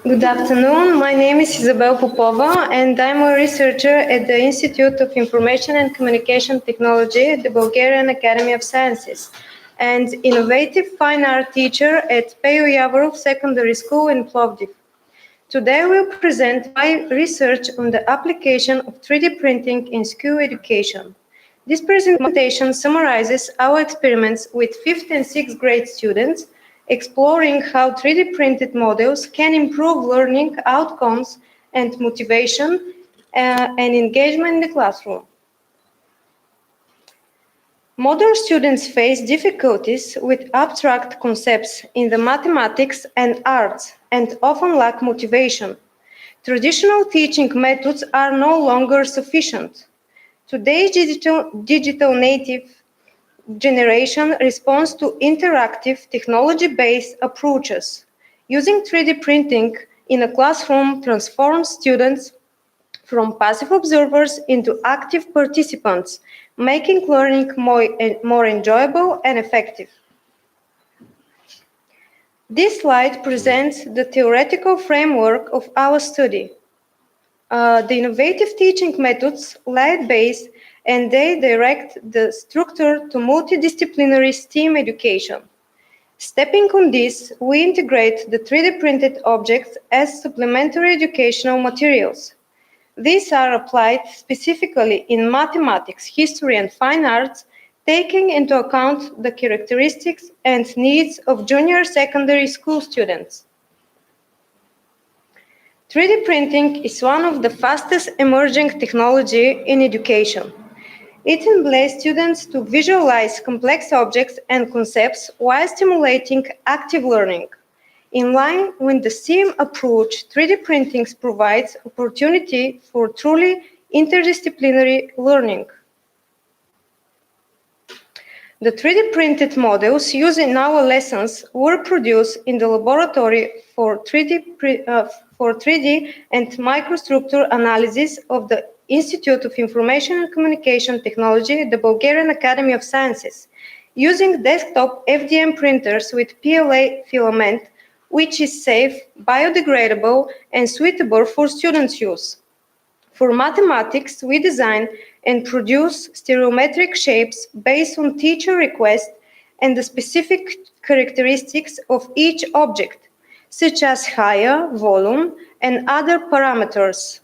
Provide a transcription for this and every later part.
Good afternoon. My name is Izabel Popova, and I'm a researcher at the Institute of Information and Communication Technology at the Bulgarian Academy of Sciences, and innovative fine art teacher at Pejo Javorov Secondary School in Plovdiv. Today we'll present my research on the application of 3D printing in school education. This presentation summarizes our experiments with 5th and 6th grade students, exploring how 3D printed models can improve learning outcomes and motivation and engagement in the classroom. Modern students face difficulties with abstract concepts in the mathematics and arts and often lack motivation. Traditional teaching methods are no longer sufficient. Today's digital native generation responds to interactive, technology-based approaches. Using 3D printing in a classroom transforms students from passive observers into active participants, making learning more enjoyable and effective. This slide presents the theoretical framework of our study. The innovative teaching methods lie at base, and they direct the structure to multidisciplinary STEAM education. Stepping on this, we integrate the 3D printed objects as supplementary educational materials. These are applied specifically in mathematics, history, and fine arts, taking into account the characteristics and needs of junior secondary school students. 3D printing is one of the fastest emerging technology in education. It enables students to visualize complex objects and concepts while stimulating active learning. In line with the STEAM approach, 3D printing provides opportunity for truly interdisciplinary learning. The 3D printed models used in our lessons were produced in the laboratory for 3D and microstructure analysis of the Institute of Information and Communication Technology at the Bulgarian Academy of Sciences, using desktop FDM printers with PLA filament, which is safe, biodegradable, and suitable for students' use. For mathematics, we design and produce stereometric shapes based on teacher request and the specific characteristics of each object, such as height, volume, and other parameters.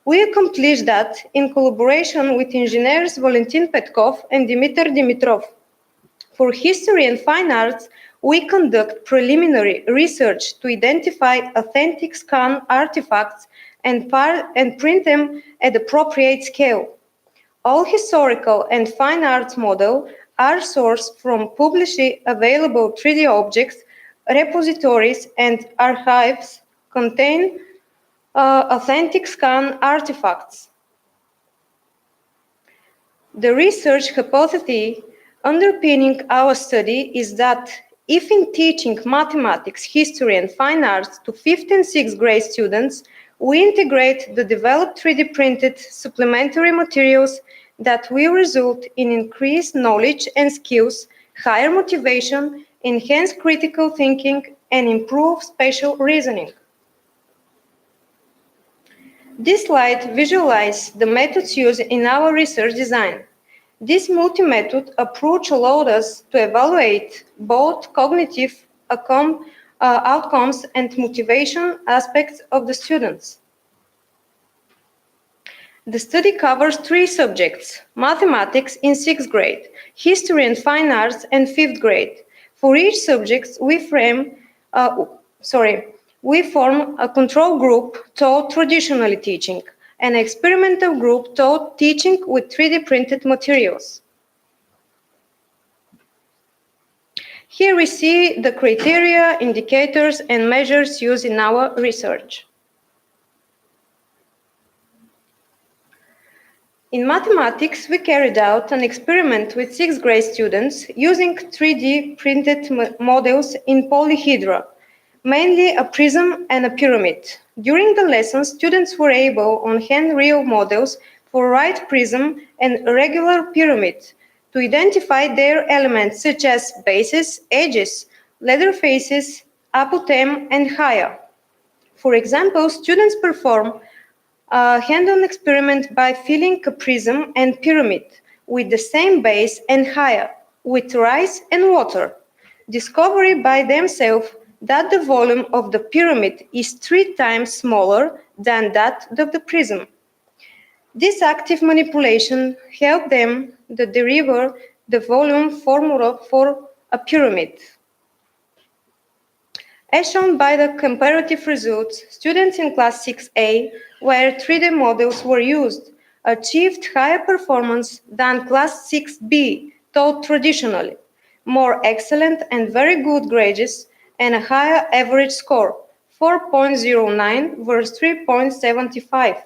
We accomplished that in collaboration with engineers Valentin Petkov and Dimitar Dimitrov. For history and fine arts, we conduct preliminary research to identify authentic scan artifacts and print them at appropriate scale. All historical and fine arts models are sourced from publicly available 3D objects, repositories, and archives contain authentic scan artifacts. The research hypothesis underpinning our study is that if in teaching mathematics, history, and fine arts to 5th and 6th grade students, we integrate the developed 3D printed supplementary materials, that will result in increased knowledge and skills, higher motivation, enhanced critical thinking, and improved spatial reasoning. This slide visualizes the methods used in our research design. This multi-method approach allowed us to evaluate both cognitive outcomes and motivation aspects of the students. The study covers 3 subjects: mathematics in 6th grade, history and fine arts in 5th grade. For each subject, we form a control group taught traditionally teaching, an experimental group taught teaching with 3D printed materials. Here we see the criteria, indicators, and measures used in our research. In mathematics, we carried out an experiment with 6th grade students using 3D printed models in polyhedra, mainly a prism and a pyramid. During the lesson, students were able on hand real models for right prism and regular pyramid to identify their elements such as bases, edges, letter faces, apothegm, and haya. For example, students perform a hand-on experiment by filling a prism and pyramid with the same base and higher, with rice and water, discovering by themselves that the volume of the pyramid is 3 times smaller than that of the prism. This active manipulation helped them to derive the volume formula for a pyramid. As shown by the comparative results, students in class 6A, where 3D models were used, achieved higher performance than class 6B, taught traditionally, more excellent and very good grades, and a higher average score, 4.09 versus 3.75.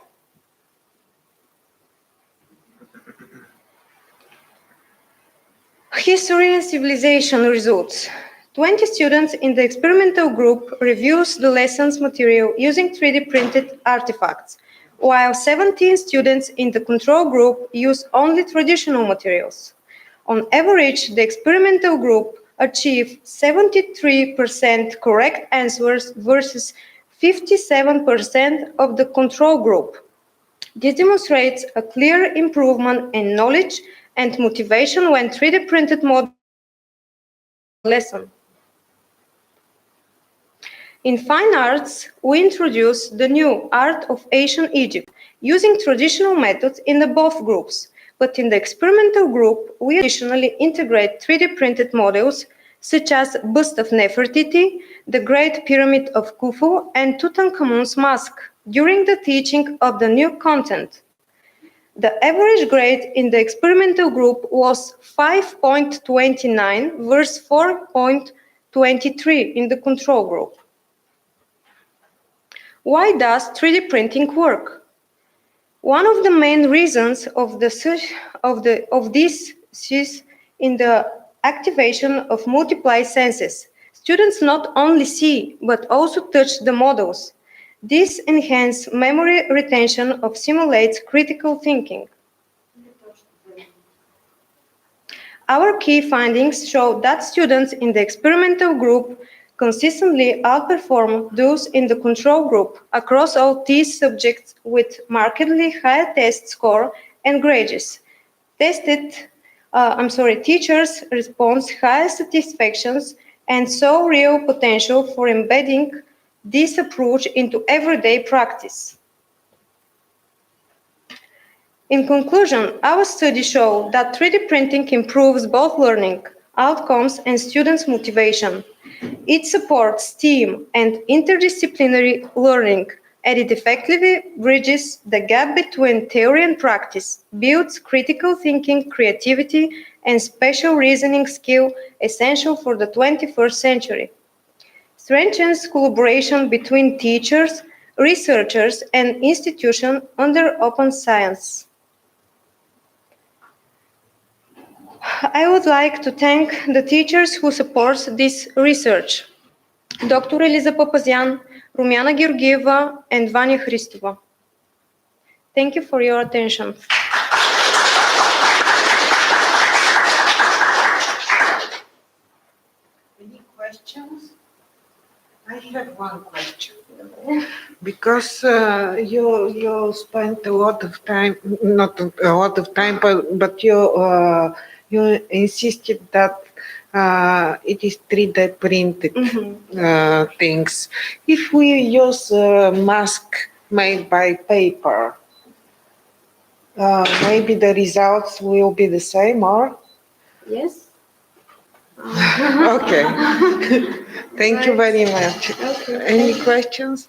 History and civilization results. 20 students in the experimental group reviews the lessons material using 3D printed artifacts, while 17 students in the control group use only traditional materials. On average, the experimental group achieved 73% correct answers versus 57% of the control group. This demonstrates a clear improvement in knowledge and motivation when 3D printed models lesson. In fine arts, we introduce the new Art of Ancient Egypt, using traditional methods in the both groups, but in the experimental group, we additionally integrate 3D printed models such as Bust of Nefertiti, the Great Pyramid of Khufu, and Tutankhamun's mask during the teaching of the new content. The average grade in the experimental group was 5.29 versus 4.23 in the control group. Why does 3D printing work? One of the main reasons of this is in the activation of multiple senses. Students not only see, but also touch the models. This enhances memory retention of simulates critical thinking. Our key findings show that students in the experimental group consistently outperform those in the control group across all these subjects with markedly higher test score and grades. Teachers respond higher satisfactions and saw real potential for embedding this approach into everyday practice. In conclusion, our study showed that 3D printing improves both learning outcomes and students' motivation. It supports team and interdisciplinary learning, and it effectively bridges the gap between theory and practice, builds critical thinking, creativity, and spatial reasoning skill essential for the 21st century. Strengthens collaboration between teachers, researchers, and institutions under open science. I would like to thank the teachers who support this research, Dr. Eliza Papazian, Rumiana Georgieva, and Vanya Hristova. Thank you for your attention. Any questions? I have one question. Because you spent a lot of time, not a lot of time, but you insisted that it is 3D printed things. If we use a mask made by paper, maybe the results will be the same, or? Yes. Okay. Thank you very much. Okay. Any questions?